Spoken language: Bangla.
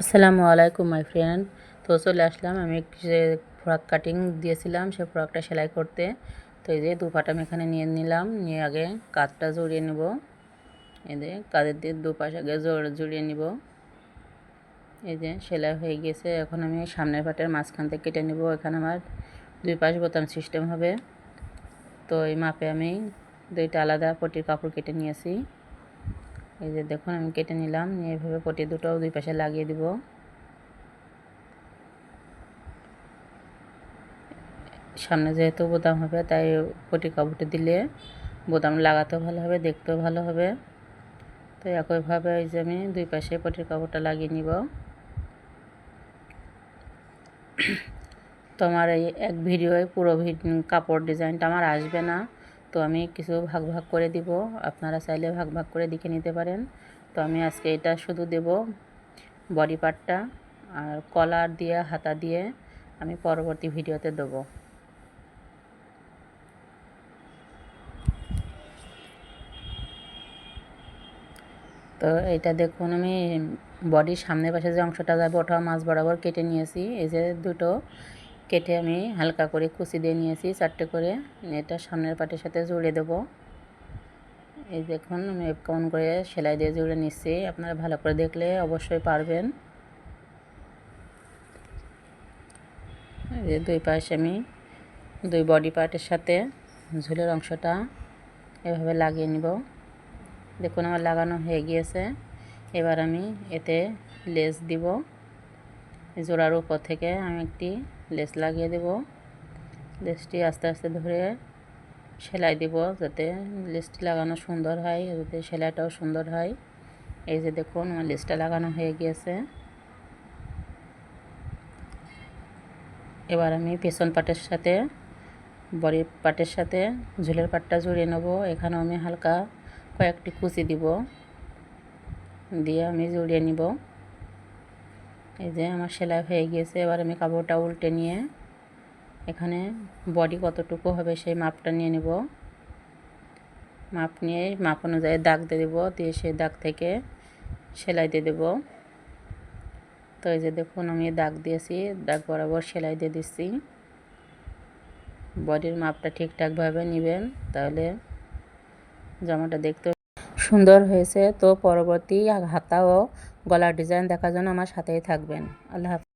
আসসালামু আলাইকুম মাই ফ্রেন্ড। তো চলে আসলাম আমি যে ফ্রক কাটিং দিয়েছিলাম সে ফ্রকটা সেলাই করতে। তো এই যে দুপাট আমি এখানে নিয়ে নিলাম, নিয়ে আগে কাঁধটা জড়িয়ে নেব। এই যে কাঁধের দিয়ে দুপাশ আগে জড়িয়ে নিব। এই যে সেলাই হয়ে গেছে। এখন আমি সামনের পাটের মাঝখান থেকে কেটে নেব। এখানে আমার দুই পাশ বোতাম সিস্টেম হবে। তো এই মাপে আমি দুইটা আলাদা পটির কাপড় কেটে নিয়েছি। এই যে দেখুন আমি কেটে নিলাম, নিয়ে এইভাবে পটি দুটোও দুই পাশে লাগিয়ে দিব। সামনে যেহেতু বোতাম হবে তাই পটি কাপড়টি দিলে বোতাম লাগাতেও ভালো হবে, দেখতেও ভালো হবে। তো একইভাবে এই যে আমি দুই পাশে পটির কাপড়টা লাগিয়ে নিব। তো আমার এই এক ভিডিওয়ে পুরো কাপড় ডিজাইনটা আমার আসবে না, তো আমি কিছু ভাগ ভাগ করে দিব। আপনারা চাইলে ভাগ ভাগ করে দেখে নিতে পারেন। তো আমি আজকে এটা শুধু দেব বডি পার্টটা, আর কলার দিয়ে হাতা দিয়ে আমি পরবর্তী ভিডিওতে দেবো। তো এটা দেখুন আমি বডির সামনের পাশে যে অংশটা যাবে ওটা মাঝ বরাবর কেটে নিয়েছি। এই যে দুটো কেটে আমি হালকা করে কুচি দিয়ে নিয়েছি, চারটে করে। এটা সামনের পাটের সাথে জুড়ে দেব। এই দেখুন আমি কেমন করে সেলাই দিয়ে জুড়ে নিচ্ছি, আপনারা ভালো করে দেখলে অবশ্যই পারবেন। এই যে দুই পাশে আমি দুই বডি পার্টের সাথে ঝুলের অংশটা এভাবে লাগিয়ে নিব। দেখুন আমার লাগানো হয়ে গিয়েছে। এবার আমি এতে লেস দিব। জোড়ার উপর থেকে আমি একটি লেস লাগিয়ে দেব। লেসটি আস্তে আস্তে ধরে সেলাই দিব, যাতে লেসটি লাগানো সুন্দর হয়, যাতে সেলাইটাও সুন্দর হয়। এই যে দেখুন আমার লেসটা লাগানো হয়ে গিয়েছে। এবার আমি পেছন পাটের সাথে বডি পার্টের সাথে ঝুলের পাটটা জড়িয়ে নেব। এখানেও আমি হালকা কয়েকটি কুচি দিব, দিয়ে আমি জড়িয়ে নিব। এই যে আমার সেলাই হয়ে গিয়েছে। এবার আমি কাপড়টা উল্টে নিয়ে এখানে বডি কতটুকু হবে সেই মাপটা নিয়ে নেব। মাপ নিয়ে মাপ অনুযায়ী দাগ দিয়ে দেবো, দিয়ে সেই দাগ থেকে সেলাই দিয়ে দেবো। তো এই যে দেখুন আমি দাগ দিয়েছি, দাগ বরাবর সেলাই দিয়ে দিচ্ছি। বডির মাপটা ঠিকঠাকভাবে নেবেন, তাহলে জামাটা দেখতে সুন্দর হয়েছে। তো পরবর্তী হাতা ও গলার ডিজাইন দেখার জন্য আমার সাথেই থাকবেন। আল্লাহ হাফেজ।